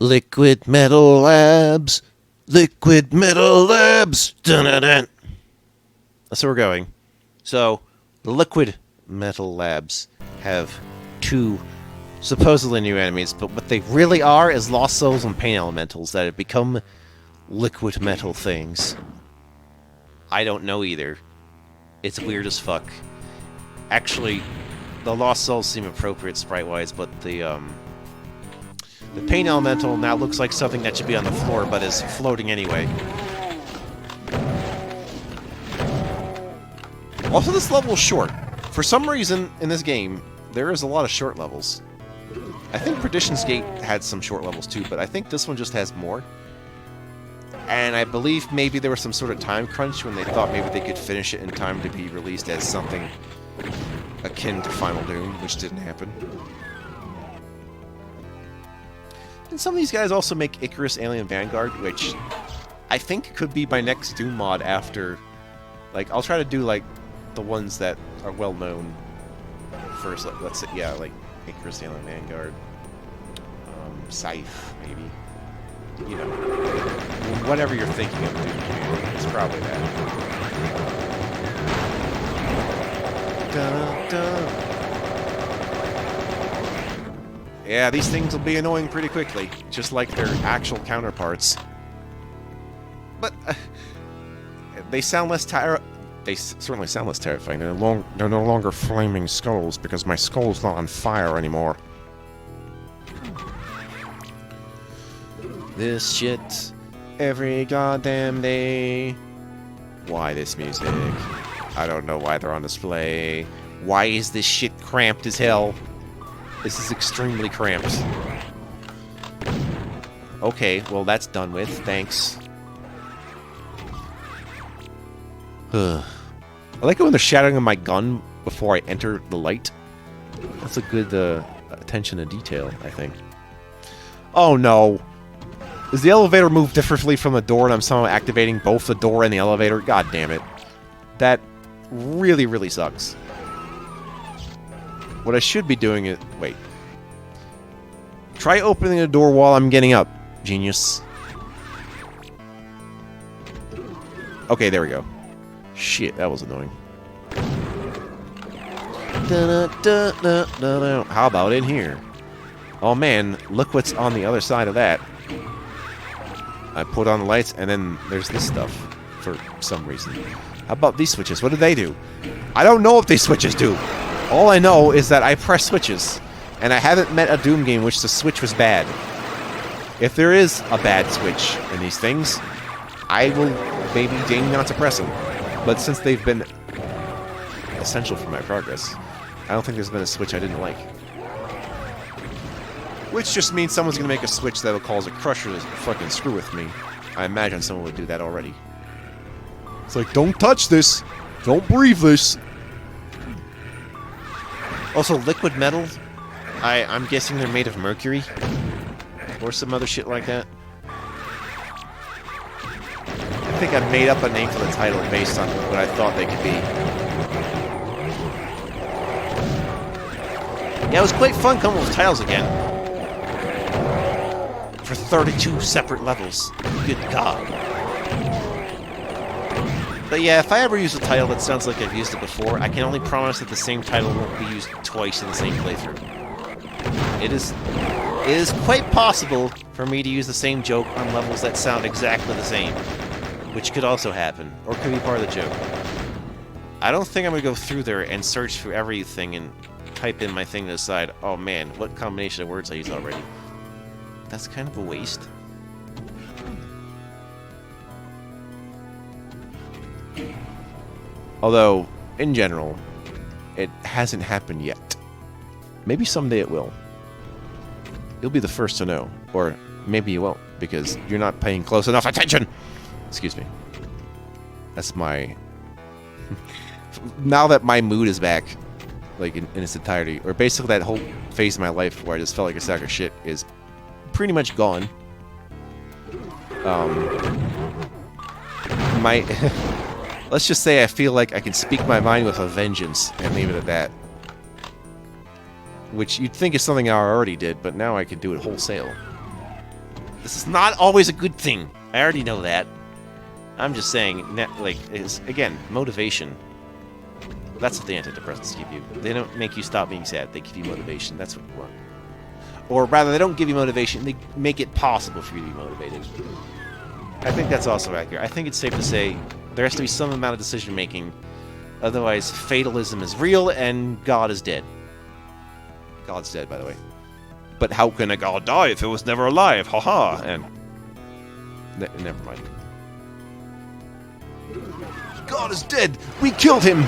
Liquid Metal Labs. Liquid Metal Labs. Dun-dun-dun. That's where we're going. So, the Liquid Metal Labs have two supposedly new enemies, but what they really are is lost souls and pain elementals that have become liquid metal things. I don't know either. It's weird as fuck. Actually, the lost souls seem appropriate sprite-wise, but the pain elemental now looks like something that should be on the floor, but is floating anyway. Also, this level is short. For some reason, in this game, there is a lot of short levels. I think Perdition's Gate had some short levels too, but I think this one just has more. And I believe maybe there was some sort of time crunch when they thought maybe they could finish it in time to be released as something akin to Final Doom, which didn't happen. And some of these guys also make Icarus Alien Vanguard, which I think could be my next Doom mod after... Like, I'll try to do, like, the ones that are well-known first. Like, let's say, yeah, like Icarus Alien Vanguard. Scythe, maybe. You know, whatever you're thinking of doing, it's probably that. Dun, dun. Yeah, these things will be annoying pretty quickly, just like their actual counterparts. But they sound less They certainly sound less terrifying. They're no longer flaming skulls because my skull's not on fire anymore. This shit every goddamn day. Why this music? I don't know why they're on display. Why is this shit cramped as hell? This is extremely cramped. Okay, well that's done with. Thanks. I like it when they're shattering my gun before I enter the light. That's a good attention to detail, I think. Oh no! Does the elevator move differently from the door and I'm somehow activating both the door and the elevator? God damn it. That really, really sucks. What I should be doing is... Wait. Try opening the door while I'm getting up, genius. Okay, there we go. Shit, that was annoying. How about in here? Oh man, look what's on the other side of that. I put on the lights, and then there's this stuff, for some reason. How about these switches? What do they do? I don't know what these switches do. All I know is that I press switches, and I haven't met a Doom game in which the switch was bad. If there is a bad switch in these things, I will maybe deign not to press them. But since they've been essential for my progress, I don't think there's been a switch I didn't like. Which just means someone's gonna make a switch that'll cause a crusher to fucking screw with me. I imagine someone would do that already. It's like, don't touch this! Don't breathe this! Also, liquid metal, I'm guessing they're made of mercury? Or some other shit like that. I think I made up a name for the title based on what I thought they could be. Yeah, it was quite fun coming up with titles again. For 32 separate levels. Good God. But yeah, if I ever use a title that sounds like I've used it before, I can only promise that the same title won't be used twice in the same playthrough. It is quite possible for me to use the same joke on levels that sound exactly the same. Which could also happen, or could be part of the joke. I don't think I'm going to go through there and search for everything and type in my thing to decide, oh man, what combination of words I use already. That's kind of a waste. Although, in general, it hasn't happened yet. Maybe someday it will. You'll be the first to know. Or maybe you won't, because you're not paying close enough attention! Excuse me. That's my... Now that my mood is back, like in its entirety, or basically that whole phase of my life where I just felt like a sack of shit is pretty much gone. Let's just say I feel like I can speak my mind with a vengeance and leave it at that. Which you'd think is something I already did, but now I can do it wholesale. This is not always a good thing. I already know that. I'm just saying, like, again, motivation. That's what the antidepressants give you. They don't make you stop being sad. They give you motivation. That's what you want. Or rather, they don't give you motivation. They make it possible for you to be motivated. I think that's also accurate. I think it's safe to say there has to be some amount of decision-making. Otherwise, fatalism is real and God is dead. God's dead, by the way. But how can a god die if it was never alive? Haha! And... never mind. God is dead! We killed him!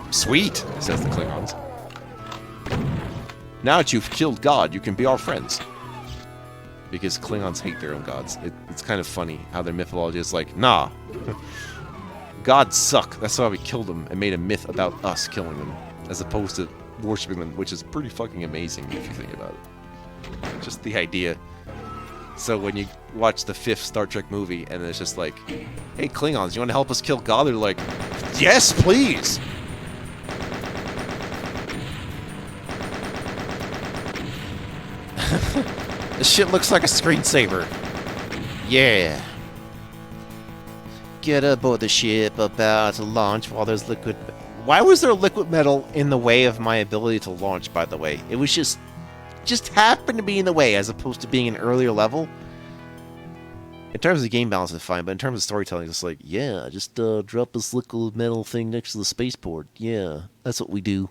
Sweet, says the Klingons. Now that you've killed God, you can be our friends. Because Klingons hate their own gods. It's kind of funny how their mythology is like, nah. Gods suck. That's why we killed them and made a myth about us killing them. As opposed to worshipping them, which is pretty fucking amazing if you think about it. Just the idea. So when you watch the 5th Star Trek movie and it's just like, hey Klingons, you want to help us kill God? They're like, yes, please! This shit looks like a screensaver. Yeah. Get aboard the ship about to launch while there's liquid... Why was there liquid metal in the way of my ability to launch, by the way? It was just happened to be in the way, as opposed to being an earlier level. In terms of the game balance, it's fine, but in terms of storytelling, it's like, yeah, just drop this liquid metal thing next to the spaceport. Yeah, that's what we do.